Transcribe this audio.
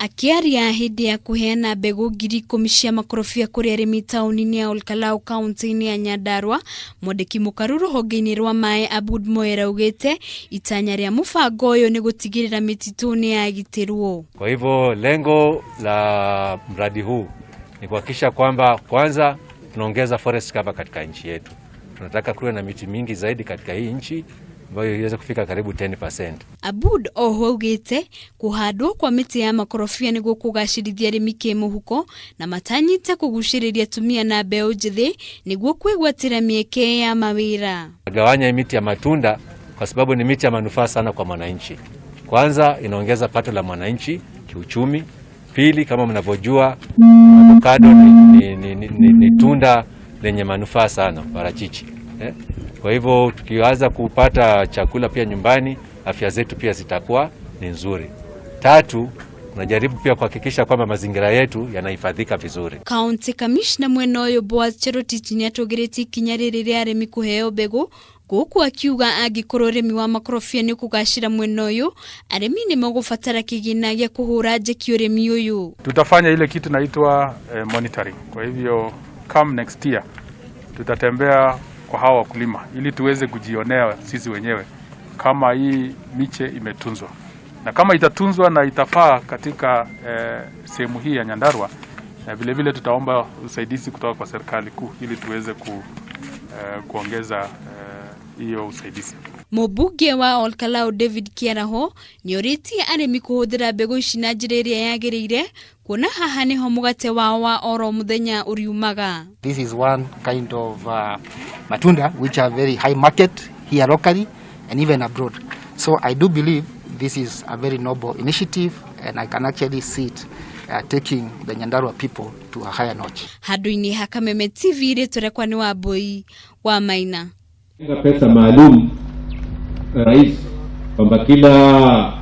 Akiaria hidi ya kuheana mbegu ngiri 10 cia makorobia kuri arimi tauni-ini ya Ol-Kalou kaunti-ini ya Nyandarua, Mwandiki mukaru ruhonge-ini rwa Maai Aboud Moera augite itanya rĩa mũbango ũyũ ni gutigirira mititu ni yagitirwo. Kwa hivyo lengo la mradi huu ni kuhakikisha kwamba kwanza tunaongeza forest cover katika nchi yetu. Tunataka kuwe na miti mingi zaidi katika hii nchi ambayo iweze kufika karibu 10%. Aboud augite kuhandwo kwa miti ya makorobia niguo kugacirithia arimi kimuhuko na matanyite kuguciriria tumia na mbeu njithi niguo kwigwatira mieke ya mawira. Gawanya miti ya matunda kwa sababu ni miti ya manufaa sana kwa mwananchi. Kwanza inaongeza pato la mwananchi kiuchumi. Pili, kama mnavyojua, avocado ni tunda lenye manufaa sana, parachichi. Kwa hivyo tukianza kupata chakula pia nyumbani, afya zetu pia zitakuwa ni nzuri. Tatu, tunajaribu pia kuhakikisha kwamba mazingira yetu yanahifadhika vizuri. County Commissioner mwena uyu Boaz Cherotich niatugirite ikinya riri ria arimi kuheo mbegu guku akiuga angikorwo urimi wa makorobia ni kugacira mwena uyu arimi ni magubatara kigina gia kuhura njeki urimi uyu. Tutafanya ile kitu inaitwa monitoring. Kwa hivyo come next year tutatembea kwa hawa wakulima ili tuweze kujionea sisi wenyewe kama hii miche imetunzwa, na kama itatunzwa na itafaa katika sehemu hii ya Nyandarua, na vile vile tutaomba usaidizi kutoka kwa serikali kuu ili tuweze kuongeza hiyo usaidizi. Mũmbunge wa Ol-Kalou David Kiaraho ni oriti arimi kuhuthira mbegu ici na njira iria yagiriire kuona haha niho mugate wao wa oro muthenya uriumaga. This is one kind of matunda which are very high market here locally and even abroad. So I do believe this is a very noble initiative and I can actually see it taking the Nyandarua people to a higher notch. Haduini Hakameme TV returekwa ni Wambui wa Maina. Pesa maalum rais kwamba kila